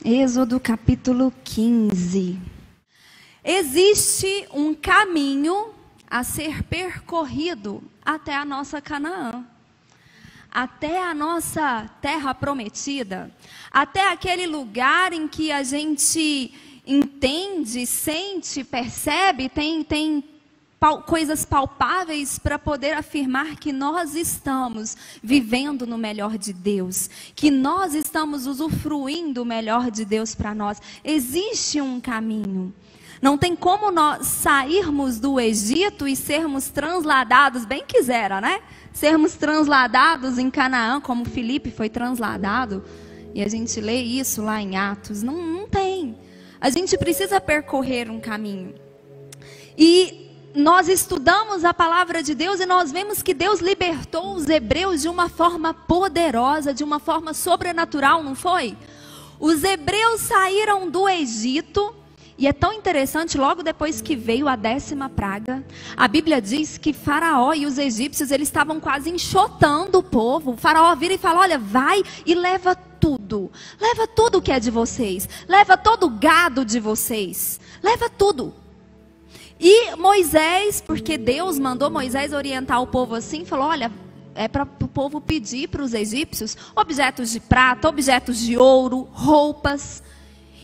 Êxodo capítulo 15. Existe um caminho a ser percorrido até a nossa Canaã, até a nossa terra prometida, até aquele lugar em que a gente entende, sente, percebe, tem coisas palpáveis para poder afirmar que nós estamos vivendo no melhor de Deus, que nós estamos usufruindo o melhor de Deus para nós. Existe um caminho. Não tem como nós sairmos do Egito e sermos transladados, bem quisera, né? Sermos transladados em Canaã, como Filipe foi transladado. E a gente lê isso lá em Atos. Não tem. A gente precisa percorrer um caminho. E nós estudamos a palavra de Deus e nós vemos que Deus libertou os hebreus de uma forma poderosa, de uma forma sobrenatural, não foi? Os hebreus saíram do Egito, e é tão interessante, logo depois que veio a 10ª praga, a Bíblia diz que Faraó e os egípcios, eles estavam quase enxotando o povo. O Faraó vira e fala: olha, vai e leva tudo que é de vocês, leva todo o gado de vocês, leva tudo. E Moisés, porque Deus mandou Moisés orientar o povo assim, falou: olha, é para o povo pedir para os egípcios objetos de prata, objetos de ouro, roupas.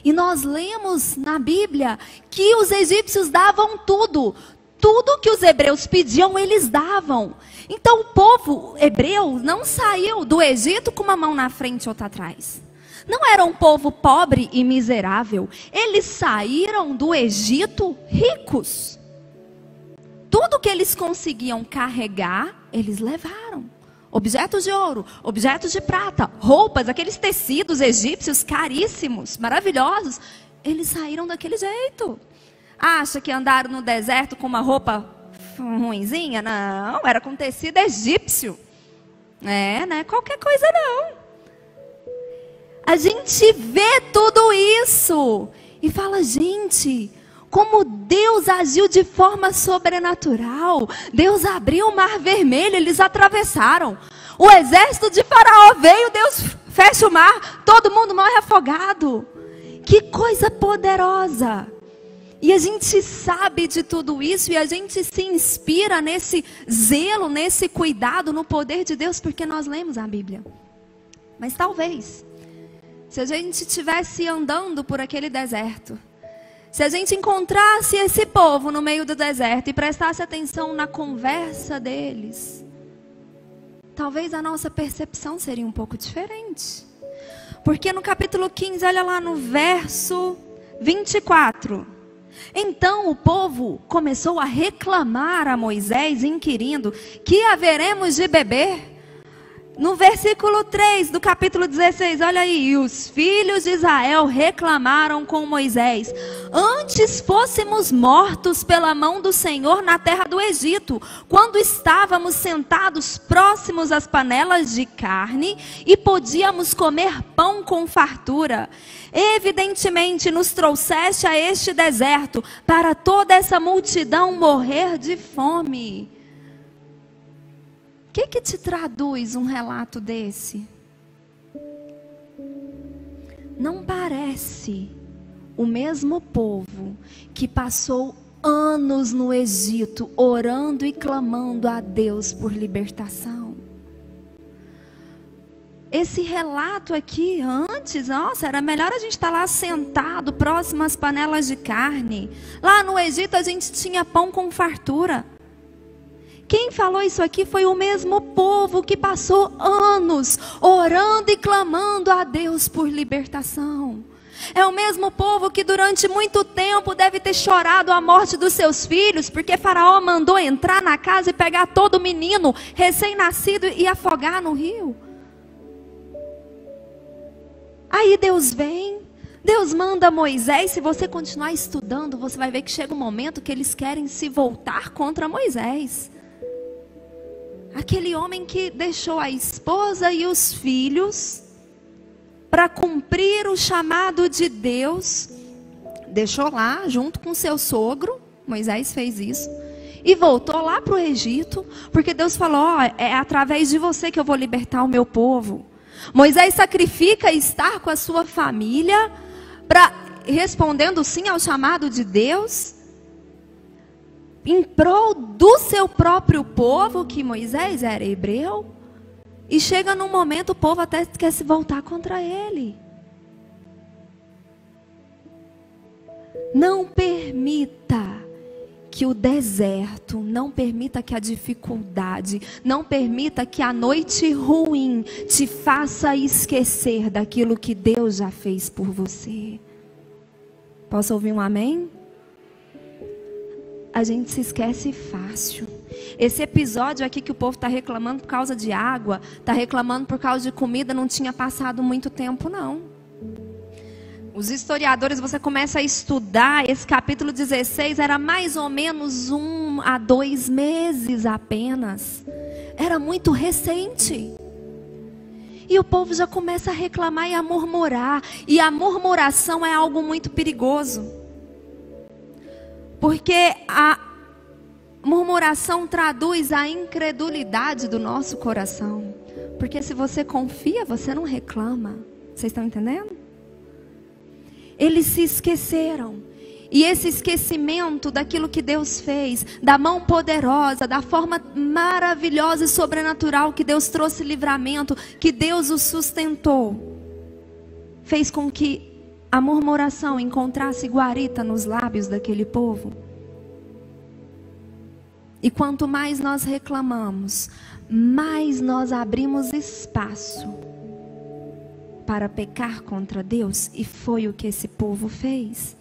E nós lemos na Bíblia que os egípcios davam tudo. Tudo que os hebreus pediam, eles davam. Então o povo hebreu não saiu do Egito com uma mão na frente e outra atrás. Não era um povo pobre e miserável. Eles saíram do Egito ricos. Tudo que eles conseguiam carregar, eles levaram. Objetos de ouro, objetos de prata, roupas, aqueles tecidos egípcios caríssimos, maravilhosos. Eles saíram daquele jeito. Acha que andaram no deserto com uma roupa ruinzinha? Não, era com tecido egípcio. Não é qualquer coisa não. A gente vê tudo isso e fala: gente, como Deus agiu de forma sobrenatural. Deus abriu o mar vermelho, eles atravessaram. O exército de Faraó veio, Deus fecha o mar, todo mundo morre afogado. Que coisa poderosa. E a gente sabe de tudo isso e a gente se inspira nesse zelo, nesse cuidado, no poder de Deus, porque nós lemos a Bíblia. Mas talvez, se a gente estivesse andando por aquele deserto, se a gente encontrasse esse povo no meio do deserto e prestasse atenção na conversa deles, talvez a nossa percepção seria um pouco diferente. Porque no capítulo 15, olha lá no verso 24. Então o povo começou a reclamar a Moisés, inquirindo: que haveremos de beber? No versículo 3 do capítulo 16, olha aí: e os filhos de Israel reclamaram com Moisés: antes fôssemos mortos pela mão do Senhor na terra do Egito, quando estávamos sentados próximos às panelas de carne e podíamos comer pão com fartura. Evidentemente nos trouxeste a este deserto para toda essa multidão morrer de fome. O que te traduz um relato desse? Não parece o mesmo povo que passou anos no Egito orando e clamando a Deus por libertação? Esse relato aqui antes, nossa, era melhor a gente estar lá sentado próximo às panelas de carne. Lá no Egito a gente tinha pão com fartura. Quem falou isso aqui foi o mesmo povo que passou anos orando e clamando a Deus por libertação. É o mesmo povo que durante muito tempo deve ter chorado a morte dos seus filhos, porque Faraó mandou entrar na casa e pegar todo menino recém-nascido e afogar no rio. Aí Deus vem, Deus manda Moisés. Se você continuar estudando, você vai ver que chega um momento que eles querem se voltar contra Moisés. Aquele homem que deixou a esposa e os filhos para cumprir o chamado de Deus, deixou lá junto com seu sogro. Moisés fez isso e voltou lá para o Egito, porque Deus falou: é através de você que eu vou libertar o meu povo. Moisés sacrifica estar com a sua família respondendo sim ao chamado de Deus, em prol do seu próprio povo, que Moisés era hebreu, e chega num momento o povo até quer se voltar contra ele. Não permita que o deserto, não permita que a dificuldade, não permita que a noite ruim te faça esquecer daquilo que Deus já fez por você. Posso ouvir um amém? A gente se esquece fácil. Esse episódio aqui que o povo está reclamando por causa de água, está reclamando por causa de comida, não tinha passado muito tempo não. Os historiadores, você começa a estudar, esse capítulo 16 era mais ou menos 1 a 2 meses apenas. Era muito recente. E o povo já começa a reclamar e a murmurar. E a murmuração é algo muito perigoso. Porque a murmuração traduz a incredulidade do nosso coração. Porque se você confia, você não reclama. Vocês estão entendendo? Eles se esqueceram. E esse esquecimento daquilo que Deus fez, da mão poderosa, da forma maravilhosa e sobrenatural que Deus trouxe livramento, que Deus os sustentou, fez com que a murmuração encontrasse guarita nos lábios daquele povo. E quanto mais nós reclamamos, mais nós abrimos espaço para pecar contra Deus, e foi o que esse povo fez.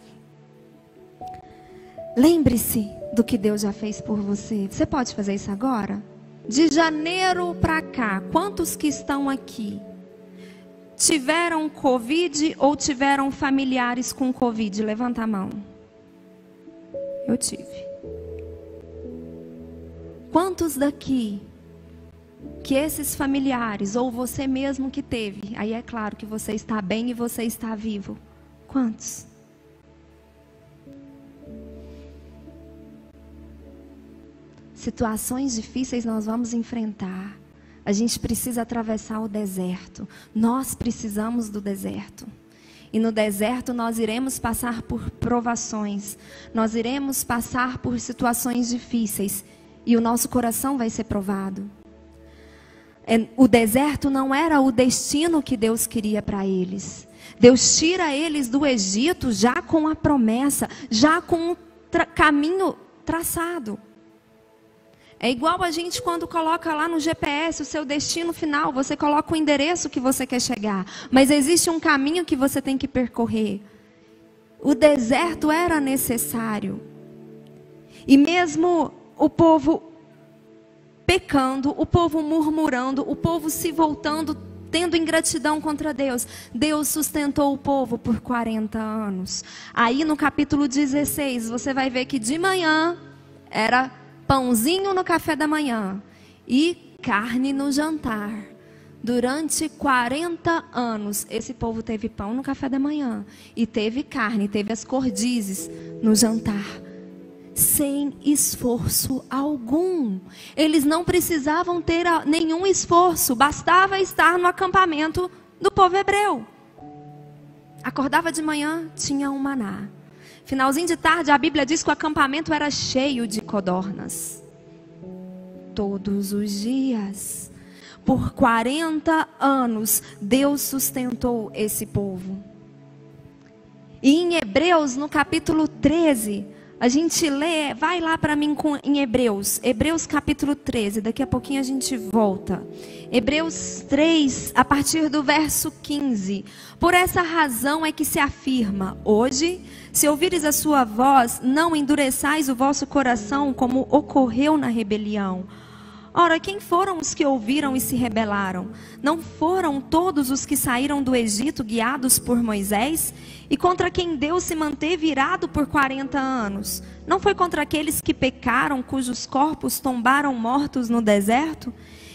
Lembre-se do que Deus já fez por você. Você pode fazer isso agora? De janeiro para cá, quantos que estão aqui tiveram Covid ou tiveram familiares com Covid? Levanta a mão. Eu tive. Quantos daqui que esses familiares, ou você mesmo que teve, aí é claro que você está bem e você está vivo. Quantos? Situações difíceis nós vamos enfrentar. A gente precisa atravessar o deserto. Nós precisamos do deserto. E no deserto nós iremos passar por provações. Nós iremos passar por situações difíceis. E o nosso coração vai ser provado. O deserto não era o destino que Deus queria para eles. Deus tira eles do Egito já com a promessa, já com o caminho traçado. É igual a gente quando coloca lá no GPS o seu destino final, você coloca o endereço que você quer chegar, mas existe um caminho que você tem que percorrer. O deserto era necessário. E mesmo o povo pecando, o povo murmurando, o povo se voltando, tendo ingratidão contra Deus, Deus sustentou o povo por 40 anos. Aí no capítulo 16, você vai ver que de manhã era pãozinho no café da manhã e carne no jantar. Durante 40 anos, esse povo teve pão no café da manhã e teve carne, teve as cordizes no jantar. Sem esforço algum. Eles não precisavam ter nenhum esforço. Bastava estar no acampamento do povo hebreu. Acordava de manhã, tinha um maná. Finalzinho de tarde, a Bíblia diz que o acampamento era cheio de codornas. Todos os dias. Por 40 anos, Deus sustentou esse povo. E em Hebreus, no capítulo 13... a gente lê, vai lá para mim em Hebreus capítulo 13, daqui a pouquinho a gente volta. Hebreus 3, a partir do verso 15. Por essa razão é que se afirma, hoje, se ouvires a sua voz, não endureçais o vosso coração como ocorreu na rebelião. Ora, quem foram os que ouviram e se rebelaram? Não foram todos os que saíram do Egito guiados por Moisés? E contra quem Deus se manteve irado por 40 anos? Não foi contra aqueles que pecaram, cujos corpos tombaram mortos no deserto?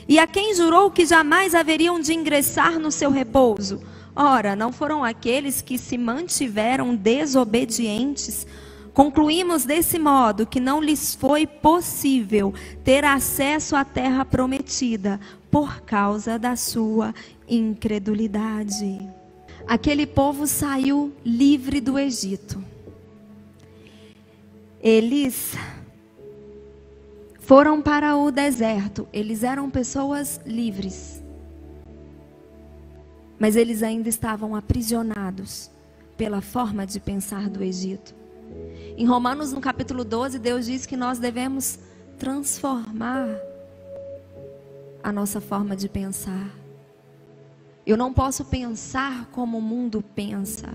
E a quem jurou que jamais haveriam de ingressar no seu repouso? Ora, não foram aqueles que se mantiveram desobedientes? Concluímos desse modo que não lhes foi possível ter acesso à terra prometida por causa da sua incredulidade. aquele povo saiu livre do Egito. Eles foram para o deserto. Eles eram pessoas livres. Mas eles ainda estavam aprisionados pela forma de pensar do Egito. Em Romanos, no capítulo 12, Deus diz que nós devemos transformar a nossa forma de pensar. Eu não posso pensar como o mundo pensa.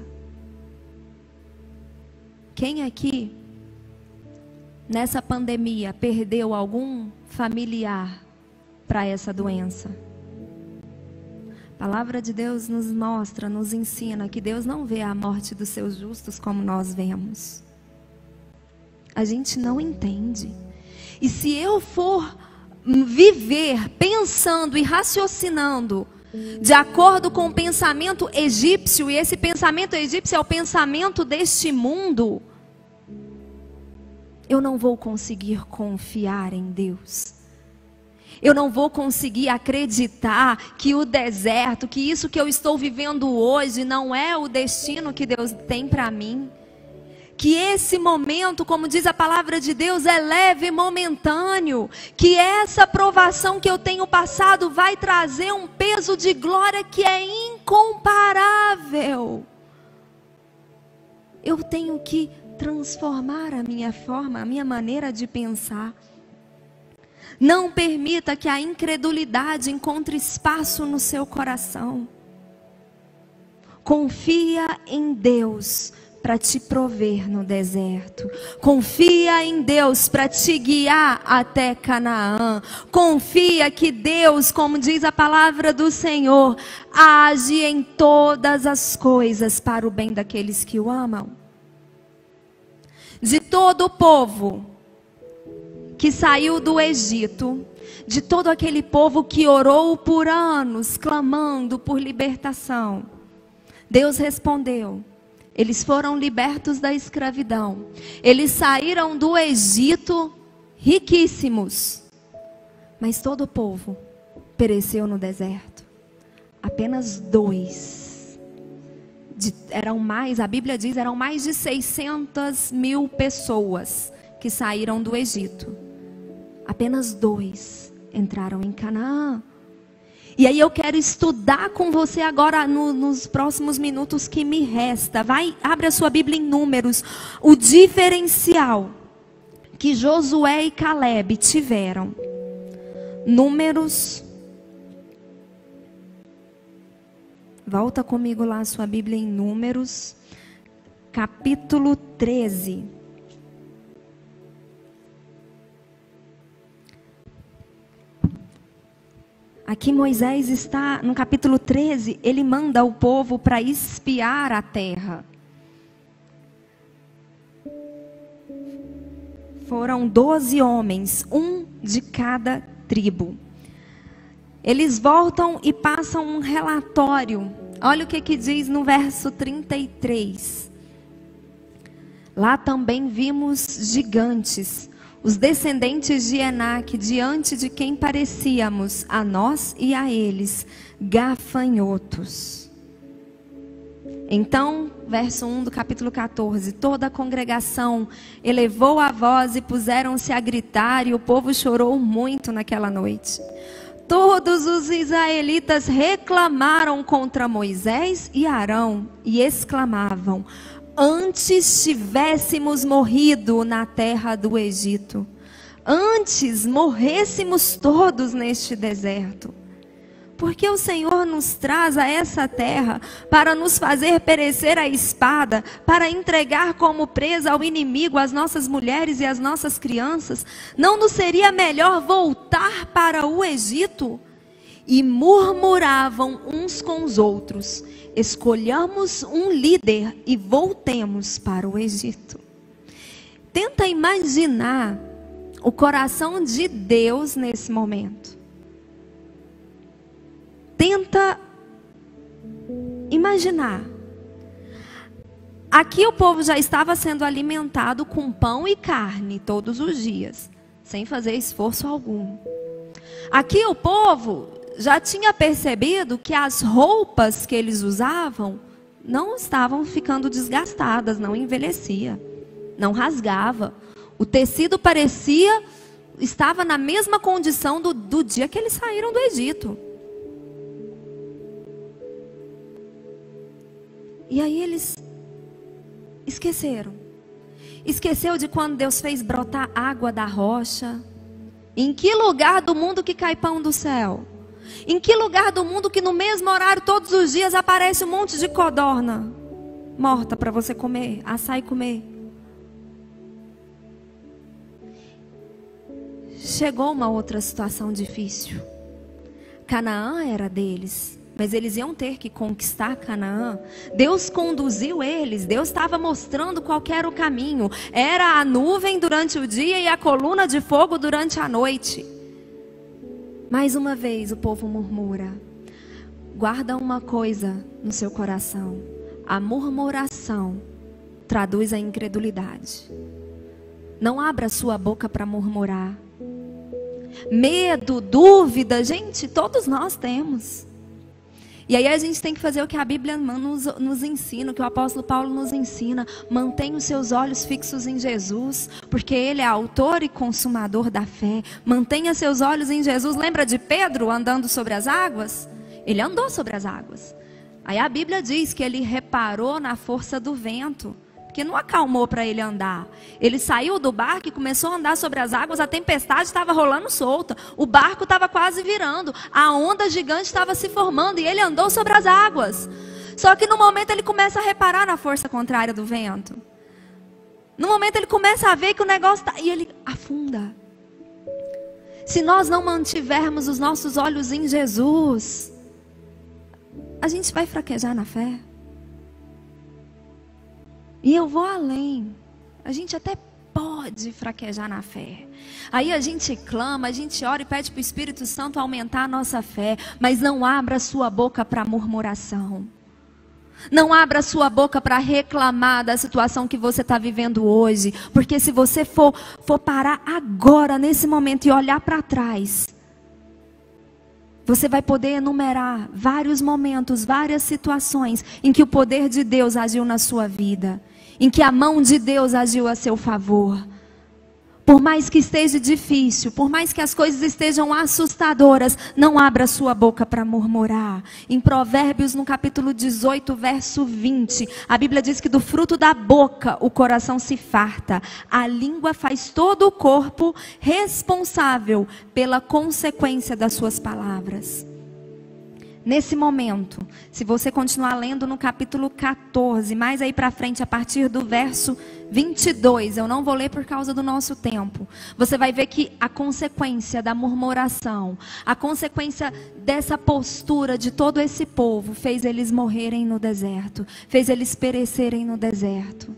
Quem aqui, nessa pandemia, perdeu algum familiar para essa doença? A palavra de Deus nos mostra, nos ensina que Deus não vê a morte dos seus justos como nós vemos. A gente não entende. E se eu for viver pensando e raciocinando de acordo com o pensamento egípcio, e esse pensamento egípcio é o pensamento deste mundo, eu não vou conseguir confiar em Deus. Eu não vou conseguir acreditar que o deserto, que isso que eu estou vivendo hoje não é o destino que Deus tem para mim. Que esse momento, como diz a palavra de Deus, é leve e momentâneo. Que essa provação que eu tenho passado vai trazer um peso de glória que é incomparável. Eu tenho que transformar a minha forma, a minha maneira de pensar. Não permita que a incredulidade encontre espaço no seu coração. Confia em Deus para te prover no deserto. Confia em Deus para te guiar até Canaã. Confia que Deus, como diz a palavra do Senhor, age em todas as coisas para o bem daqueles que o amam. De todo o povo que saiu do Egito, de todo aquele povo que orou por anos, clamando por libertação, Deus respondeu. Eles foram libertos da escravidão. Eles saíram do Egito riquíssimos. Mas todo o povo pereceu no deserto. Apenas 2. Eram mais, a Bíblia diz, eram mais de 600 mil pessoas que saíram do Egito. Apenas 2 entraram em Canaã. E aí eu quero estudar com você agora nos próximos minutos que me resta. Abre a sua Bíblia em Números. O diferencial que Josué e Caleb tiveram. Números. Volta comigo lá a sua Bíblia em Números. Capítulo 13. Aqui Moisés está, no capítulo 13, ele manda o povo para espiar a terra. Foram 12 homens, um de cada tribo. Eles voltam e passam um relatório. Olha o que diz no verso 33. Lá também vimos gigantes, os descendentes de Enaque, diante de quem parecíamos, a nós e a eles, gafanhotos. Então, verso 1 do capítulo 14, toda a congregação elevou a voz e puseram-se a gritar, e o povo chorou muito naquela noite. Todos os israelitas reclamaram contra Moisés e Arão e exclamavam: antes tivéssemos morrido na terra do Egito, antes morrêssemos todos neste deserto. Porque o Senhor nos traz a essa terra para nos fazer perecer a espada, para entregar como presa ao inimigo as nossas mulheres e as nossas crianças? Não nos seria melhor voltar para o Egito? E murmuravam uns com os outros: escolhamos um líder e voltemos para o Egito. Tenta imaginar o coração de Deus nesse momento. Tenta imaginar. Aqui o povo já estava sendo alimentado com pão e carne todos os dias, sem fazer esforço algum. Aqui o povo já tinha percebido que as roupas que eles usavam não estavam ficando desgastadas, não envelhecia, não rasgava. O tecido estava na mesma condição do dia que eles saíram do Egito. E aí eles esqueceram. Esqueceu de quando Deus fez brotar água da rocha. Em que lugar do mundo que cai pão do céu? Em que lugar do mundo que no mesmo horário, todos os dias, aparece um monte de codorna morta para você comer, assar e comer? Chegou uma outra situação difícil. Canaã era deles, mas eles iam ter que conquistar Canaã. Deus conduziu eles, Deus estava mostrando qual era o caminho. Era a nuvem durante o dia e a coluna de fogo durante a noite. Mais uma vez o povo murmura. Guarda uma coisa no seu coração: a murmuração traduz a incredulidade. Não abra sua boca para murmurar. Medo, dúvida, gente, todos nós temos. E aí a gente tem que fazer o que a Bíblia nos ensina, o que o apóstolo Paulo nos ensina. Mantenha os seus olhos fixos em Jesus, porque Ele é autor e consumador da fé. Mantenha seus olhos em Jesus. Lembra de Pedro andando sobre as águas? Ele andou sobre as águas. Aí a Bíblia diz que ele reparou na força do vento, que não acalmou para ele andar. Ele saiu do barco e começou a andar sobre as águas. A tempestade estava rolando solta. O barco estava quase virando. A onda gigante estava se formando e ele andou sobre as águas. Só que no momento ele começa a reparar na força contrária do vento. No momento ele começa a ver que o negócio está... E ele afunda. Se nós não mantivermos os nossos olhos em Jesus, a gente vai fraquejar na fé. E eu vou além. A gente até pode fraquejar na fé. Aí a gente clama, a gente ora e pede para o Espírito Santo aumentar a nossa fé. Mas não abra a sua boca para murmuração. Não abra a sua boca para reclamar da situação que você está vivendo hoje. Porque se você for parar agora, nesse momento, e olhar para trás, você vai poder enumerar vários momentos, várias situações em que o poder de Deus agiu na sua vida, em que a mão de Deus agiu a seu favor. Por mais que esteja difícil, por mais que as coisas estejam assustadoras, não abra sua boca para murmurar. Em Provérbios, no capítulo 18, verso 20, a Bíblia diz que do fruto da boca o coração se farta. A língua faz todo o corpo responsável pela consequência das suas palavras. Nesse momento, se você continuar lendo no capítulo 14, mais aí para frente, a partir do verso 22, eu não vou ler por causa do nosso tempo, você vai ver que a consequência da murmuração, a consequência dessa postura de todo esse povo, fez eles morrerem no deserto, fez eles perecerem no deserto.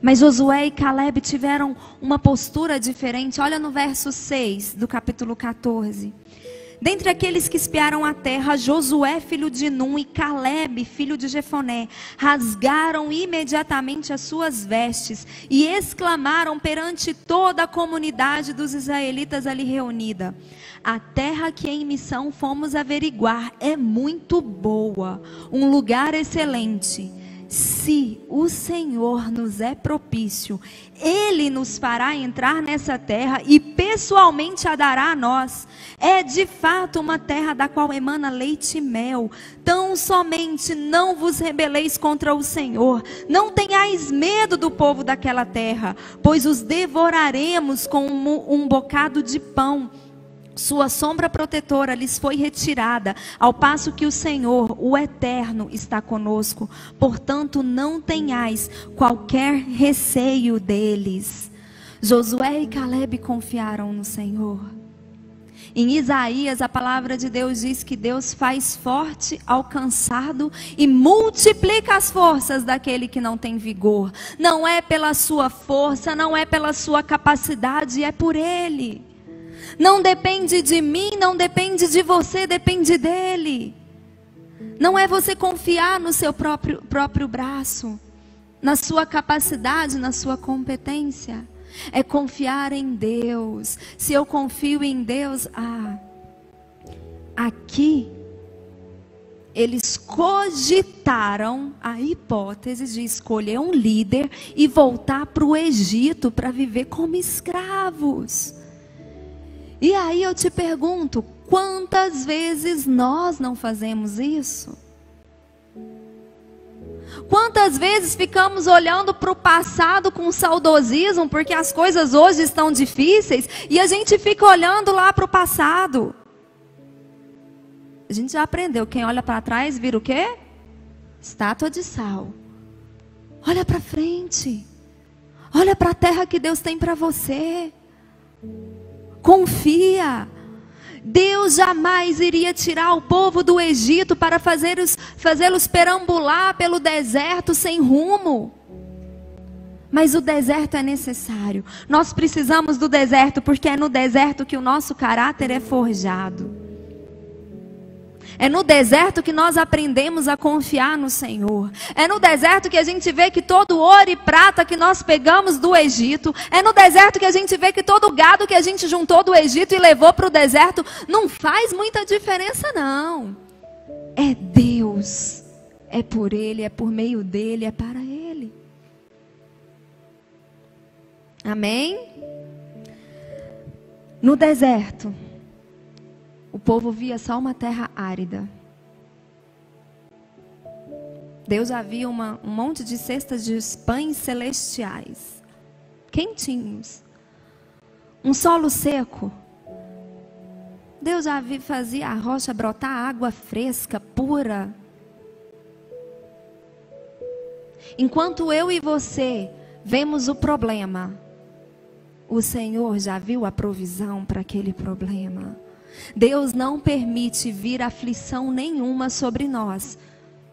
Mas Josué e Caleb tiveram uma postura diferente. Olha no verso 6 do capítulo 14. Dentre aqueles que espiaram a terra, Josué, filho de Num, e Caleb, filho de Jefoné, rasgaram imediatamente as suas vestes e exclamaram perante toda a comunidade dos israelitas ali reunida: a terra que em missão fomos averiguar é muito boa, um lugar excelente. Se o Senhor nos é propício, Ele nos fará entrar nessa terra e pessoalmente a dará a nós. É de fato uma terra da qual emana leite e mel. Tão somente não vos rebeleis contra o Senhor. Não tenhais medo do povo daquela terra, pois os devoraremos com um bocado de pão. Sua sombra protetora lhes foi retirada, ao passo que o Senhor, o Eterno, está conosco. Portanto, não tenhais qualquer receio deles. Josué e Caleb confiaram no Senhor. Em Isaías, a palavra de Deus diz que Deus faz forte ao cansado e multiplica as forças daquele que não tem vigor. Não é pela sua força, não é pela sua capacidade, é por Ele. Não depende de mim, não depende de você, depende dEle. Não é você confiar no seu próprio braço, na sua capacidade, na sua competência. É confiar em Deus. Se eu confio em Deus, aqui eles cogitaram a hipótese de escolher um líder e voltar para o Egito para viver como escravos. E aí eu te pergunto, quantas vezes nós não fazemos isso? Quantas vezes ficamos olhando para o passado com saudosismo, porque as coisas hoje estão difíceis, e a gente fica olhando lá para o passado. A gente já aprendeu, quem olha para trás vira o quê? Estátua de sal. Olha para frente. Olha para a terra que Deus tem para você. Confia. Deus jamais iria tirar o povo do Egito para fazê-los perambular pelo deserto sem rumo. Mas o deserto é necessário. Nós precisamos do deserto, porque é no deserto que o nosso caráter é forjado. É no deserto que nós aprendemos a confiar no Senhor. É no deserto que a gente vê que todo ouro e prata que nós pegamos do Egito, é no deserto que a gente vê que todo gado que a gente juntou do Egito e levou para o deserto, não faz muita diferença não. É Deus, é por Ele, é por meio dEle, é para Ele. Amém? No deserto, o povo via só uma terra árida. Deus havia um monte de cestas de pães celestiais, quentinhos. Um solo seco. Deus já fazia a rocha brotar água fresca, pura. Enquanto eu e você vemos o problema, o Senhor já viu a provisão para aquele problema. Deus não permite vir aflição nenhuma sobre nós,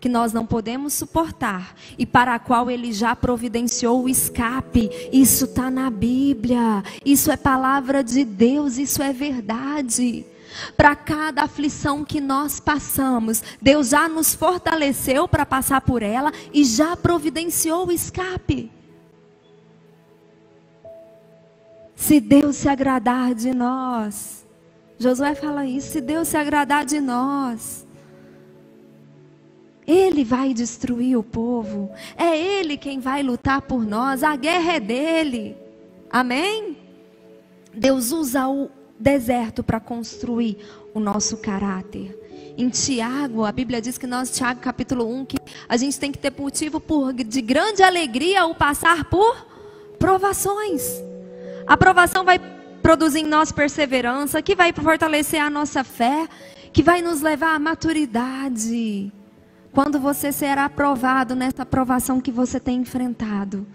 que nós não podemos suportar, e para a qual Ele já providenciou o escape. Isso está na Bíblia, isso é palavra de Deus, isso é verdade. Para cada aflição que nós passamos, Deus já nos fortaleceu para passar por ela e já providenciou o escape. Se Deus se agradar de nós, Josué fala isso, se Deus se agradar de nós, Ele vai destruir o povo, é Ele quem vai lutar por nós, a guerra é dEle, amém? Deus usa o deserto para construir o nosso caráter. Em Tiago, a Bíblia diz que nós, Tiago capítulo 1, que a gente tem que ter motivo de grande alegria o passar por provações. A provação vai produzir em nós perseverança, que vai fortalecer a nossa fé, que vai nos levar à maturidade. Quando você será aprovado nessa provação que você tem enfrentado,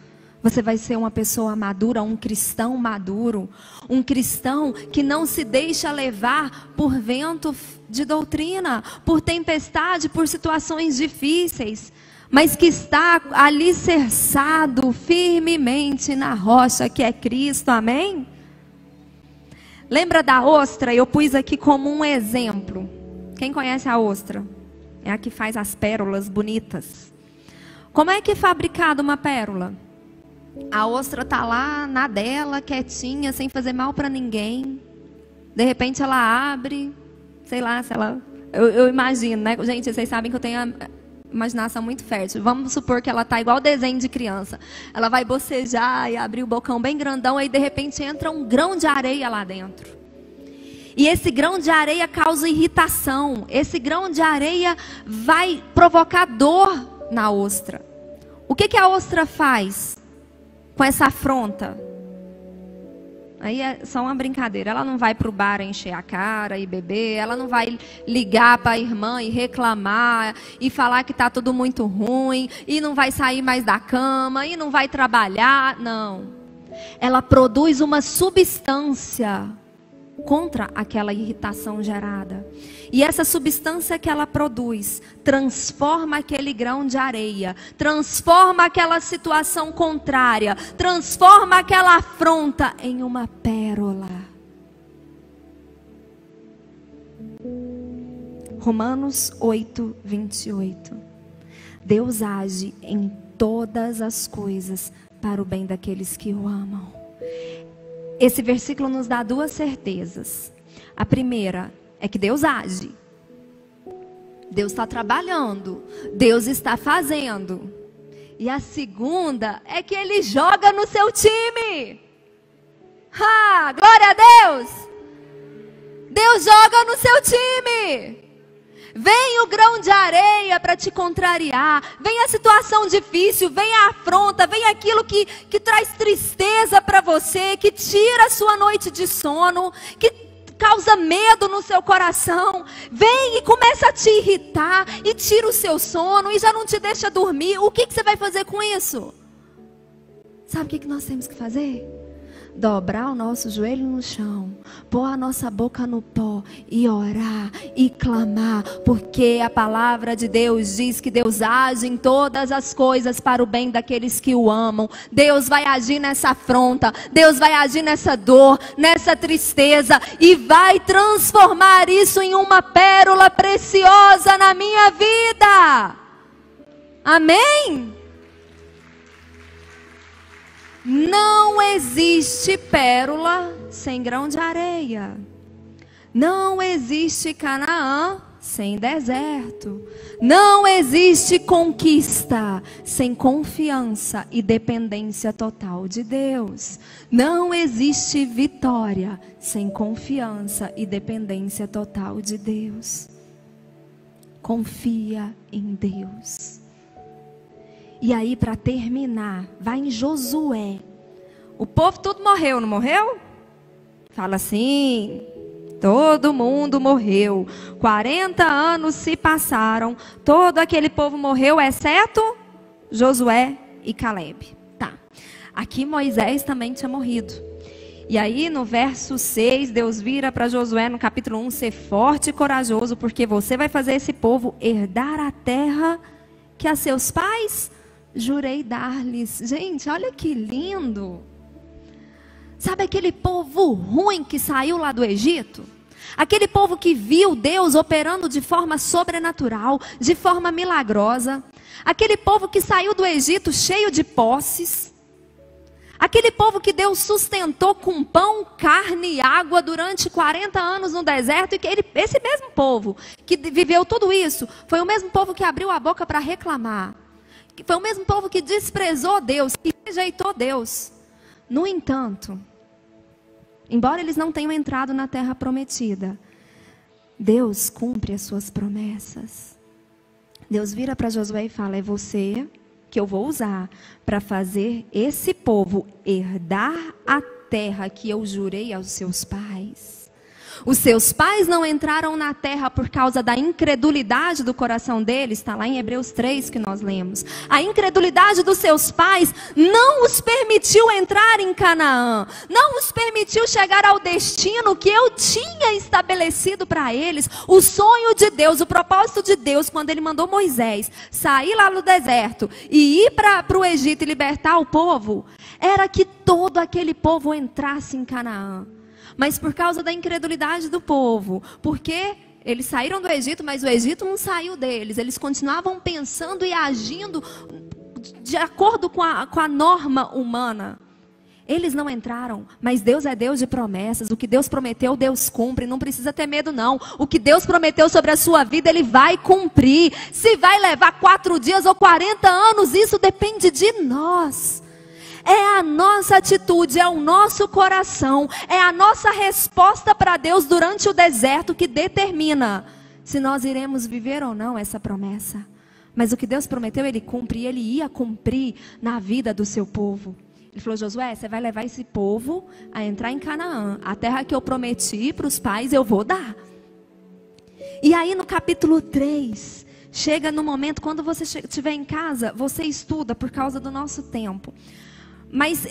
você vai ser uma pessoa madura, um cristão maduro, um cristão que não se deixa levar por vento de doutrina, por tempestade, por situações difíceis, mas que está alicerçado firmemente na rocha que é Cristo, amém? Lembra da ostra? Eu pus aqui como um exemplo. Quem conhece a ostra? É a que faz as pérolas bonitas. Como é que é fabricada uma pérola? A ostra está lá na dela, quietinha, sem fazer mal para ninguém. De repente ela abre, sei lá, se ela... Eu imagino, né? Gente, vocês sabem que eu tenho a imaginação muito fértil. Vamos supor que ela está igual desenho de criança. Ela vai bocejar e abrir o bocão bem grandão, aí de repente entra um grão de areia lá dentro. E esse grão de areia causa irritação. Esse grão de areia vai provocar dor na ostra. O que a ostra faz com essa afronta? Aí é só uma brincadeira. Ela não vai para o bar encher a cara e beber. Ela não vai ligar para a irmã e reclamar e falar que está tudo muito ruim. E não vai sair mais da cama. E não vai trabalhar. Não. Ela produz uma substância contra aquela irritação gerada. E essa substância que ela produz transforma aquele grão de areia, transforma aquela situação contrária, transforma aquela afronta em uma pérola. Romanos 8, 28. Deus age em todas as coisas para o bem daqueles que o amam. Esse versículo nos dá duas certezas. A primeira é que Deus age. Deus está trabalhando, Deus está fazendo. E a segunda é que Ele joga no seu time. Glória a Deus! Deus joga no seu time. Vem o grão de areia para te contrariar, vem a situação difícil, vem a afronta, vem aquilo que traz tristeza para você, que tira a sua noite de sono, que causa medo no seu coração. Vem e começa a te irritar e tira o seu sono e já não te deixa dormir. O que você vai fazer com isso? Sabe o que nós temos que fazer? Dobrar o nosso joelho no chão, pôr a nossa boca no pó e orar e clamar, porque a palavra de Deus diz que Deus age em todas as coisas para o bem daqueles que o amam. Deus vai agir nessa afronta, Deus vai agir nessa dor, nessa tristeza e vai transformar isso em uma pérola preciosa na minha vida. Amém? Não existe pérola sem grão de areia. Não existe Canaã sem deserto. Não existe conquista sem confiança e dependência total de Deus. Não existe vitória sem confiança e dependência total de Deus. Confia em Deus. E aí, para terminar, vai em Josué. O povo tudo morreu, não morreu? Fala assim, todo mundo morreu. 40 anos se passaram, todo aquele povo morreu, exceto Josué e Caleb. Tá. Aqui Moisés também tinha morrido. E aí no verso 6, Deus vira para Josué no capítulo 1, ser forte e corajoso, porque você vai fazer esse povo herdar a terra que a seus pais jurei dar-lhes. Gente, olha que lindo. Sabe aquele povo ruim que saiu lá do Egito? Aquele povo que viu Deus operando de forma sobrenatural, de forma milagrosa. Aquele povo que saiu do Egito cheio de posses. Aquele povo que Deus sustentou com pão, carne e água durante 40 anos no deserto. E que esse mesmo povo que viveu tudo isso, foi o mesmo povo que abriu a boca para reclamar. Foi o mesmo povo que desprezou Deus, que rejeitou Deus. No entanto, embora eles não tenham entrado na terra prometida, Deus cumpre as suas promessas. Deus vira para Josué e fala: é você que eu vou usar para fazer esse povo herdar a terra que eu jurei aos seus pais. Os seus pais não entraram na terra por causa da incredulidade do coração deles. Está lá em Hebreus 3 que nós lemos. A incredulidade dos seus pais não os permitiu entrar em Canaã. Não os permitiu chegar ao destino que eu tinha estabelecido para eles. O sonho de Deus, o propósito de Deus, quando Ele mandou Moisés sair lá no deserto e ir para o Egito e libertar o povo, era que todo aquele povo entrasse em Canaã. Mas por causa da incredulidade do povo, porque eles saíram do Egito, mas o Egito não saiu deles. Eles continuavam pensando e agindo de acordo com a norma humana. Eles não entraram, mas Deus é Deus de promessas. O que Deus prometeu, Deus cumpre. Não precisa ter medo, não. O que Deus prometeu sobre a sua vida, Ele vai cumprir. Se vai levar 4 dias ou 40 anos, isso depende de nós. É a nossa atitude, é o nosso coração, é a nossa resposta para Deus durante o deserto que determina se nós iremos viver ou não essa promessa. Mas o que Deus prometeu, Ele cumpre, e Ele ia cumprir na vida do seu povo. Ele falou: Josué, você vai levar esse povo a entrar em Canaã. A terra que eu prometi para os pais, eu vou dar. E aí no capítulo 3, chega no momento, quando você estiver em casa, você estuda por causa do nosso tempo. Mas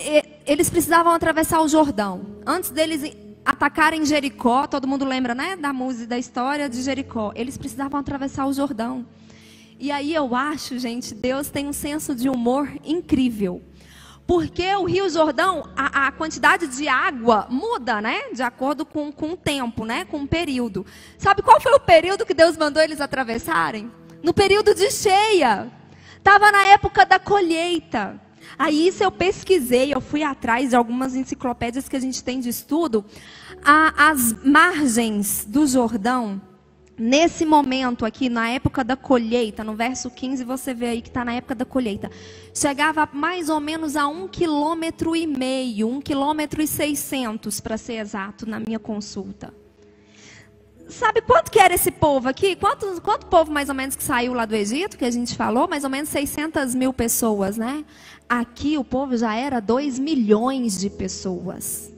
eles precisavam atravessar o Jordão. Antes deles atacarem Jericó, todo mundo lembra, né, da música, da história de Jericó. Eles precisavam atravessar o Jordão. E aí eu acho, gente, Deus tem um senso de humor incrível. Porque o Rio Jordão, a quantidade de água muda, né, de acordo com o tempo, né, com o período. Sabe qual foi o período que Deus mandou eles atravessarem? No período de cheia. Estava na época da colheita. Aí isso eu pesquisei, eu fui atrás de algumas enciclopédias que a gente tem de estudo. As margens do Jordão Nesse momento aqui, na época da colheita, no verso 15, você vê aí que está na época da colheita. Chegava mais ou menos a 1,5 km, 1,6 km, para ser exato, na minha consulta. Sabe quanto que era esse povo aqui? Quanto povo mais ou menos que saiu lá do Egito, que a gente falou? Mais ou menos 600 mil pessoas, né? Aqui o povo já era 2 milhões de pessoas.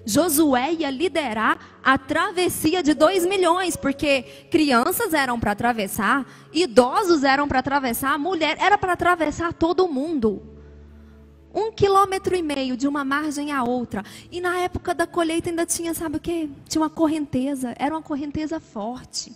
Josué ia liderar a travessia de 2 milhões, porque crianças eram para atravessar, idosos eram para atravessar, mulher era para atravessar todo mundo. 1,5 km de uma margem à outra. E na época da colheita ainda tinha, sabe o quê? Tinha uma correnteza, era uma correnteza forte.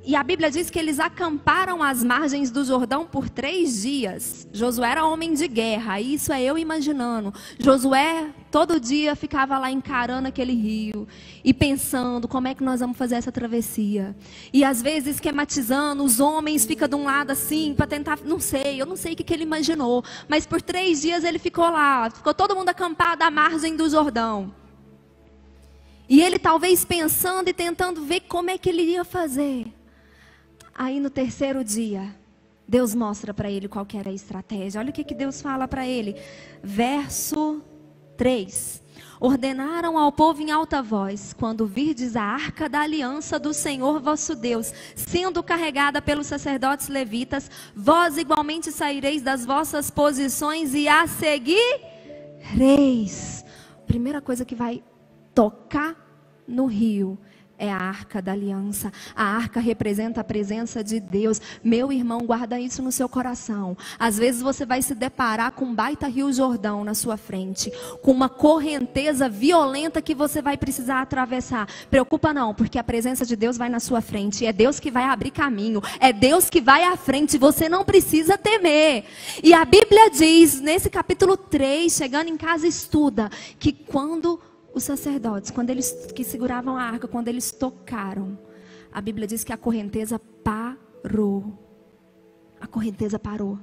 E a Bíblia diz que eles acamparam às margens do Jordão por 3 dias. Josué era homem de guerra, isso é eu imaginando. Josué todo dia ficava lá encarando aquele rio e pensando como é que nós vamos fazer essa travessia. E às vezes esquematizando, os homens ficam de um lado assim para tentar, eu não sei o que ele imaginou. Mas por 3 dias ele ficou lá, ficou todo mundo acampado à margem do Jordão. E ele talvez pensando e tentando ver como é que ele ia fazer. Aí no 3º dia, Deus mostra para ele qual que era a estratégia. Olha o que Deus fala para ele. Verso 3. Ordenaram ao povo em alta voz, quando virdes a arca da aliança do Senhor vosso Deus, sendo carregada pelos sacerdotes levitas, vós igualmente saireis das vossas posições e a seguireis. Primeira coisa que vai tocar no rio é a arca da aliança. A arca representa a presença de Deus. Meu irmão, guarda isso no seu coração. Às vezes você vai se deparar com um baita rio Jordão na sua frente, com uma correnteza violenta que você vai precisar atravessar. Preocupa não, porque a presença de Deus vai na sua frente. É Deus que vai abrir caminho. É Deus que vai à frente. Você não precisa temer. E a Bíblia diz, nesse capítulo 3, chegando em casa, estuda, que quando os sacerdotes, quando eles que seguravam a arca, quando eles tocaram, a Bíblia diz que a correnteza parou. A correnteza parou.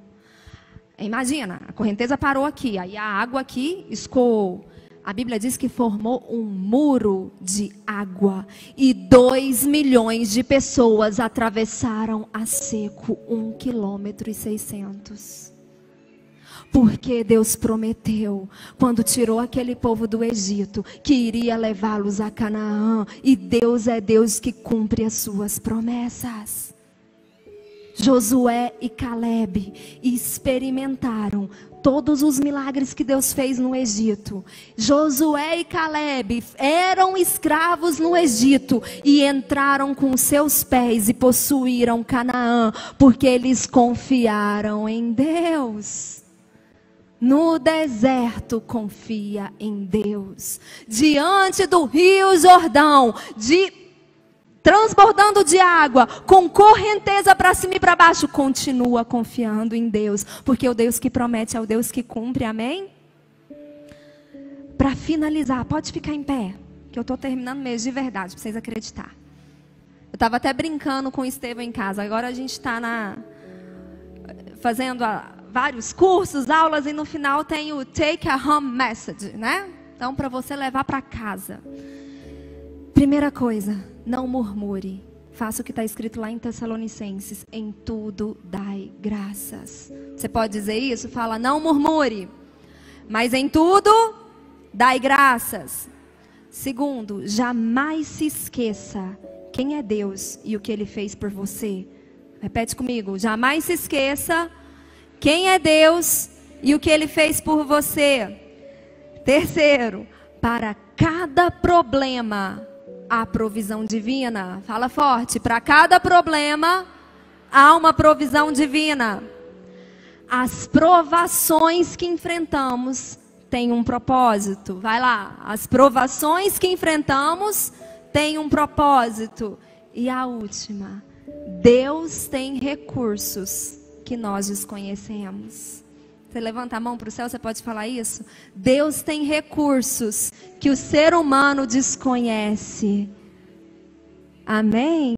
Imagina, a correnteza parou aqui, aí a água aqui escoou. A Bíblia diz que formou um muro de água. E 2 milhões de pessoas atravessaram a seco 1,6 km. Porque Deus prometeu, quando tirou aquele povo do Egito, que iria levá-los a Canaã. E Deus é Deus que cumpre as suas promessas. Josué e Caleb experimentaram todos os milagres que Deus fez no Egito. Josué e Caleb eram escravos no Egito e entraram com seus pés e possuíram Canaã, porque eles confiaram em Deus. No deserto confia em Deus. Diante do rio Jordão, transbordando de água, com correnteza para cima e para baixo, continua confiando em Deus, porque o Deus que promete é o Deus que cumpre, amém? Para finalizar, pode ficar em pé, que eu estou terminando mesmo de verdade, para vocês acreditarem. Eu estava até brincando com o Estevão em casa, agora a gente está fazendo vários cursos, aulas, e no final tem o Take a Home Message, né? Então, para você levar para casa. Primeira coisa, não murmure. Faça o que está escrito lá em Tessalonicenses. Em tudo dai graças. Você pode dizer isso? Fala, não murmure. Mas em tudo dai graças. Segundo, jamais se esqueça quem é Deus e o que Ele fez por você. Repete comigo. Jamais se esqueça quem é Deus e o que Ele fez por você. Terceiro, para cada problema há provisão divina. Fala forte. Para cada problema há uma provisão divina. As provações que enfrentamos têm um propósito. Vai lá. As provações que enfrentamos têm um propósito. E a última, Deus tem recursos que nós desconhecemos. Você levanta a mão para o céu, você pode falar isso? Deus tem recursos que o ser humano desconhece. Amém?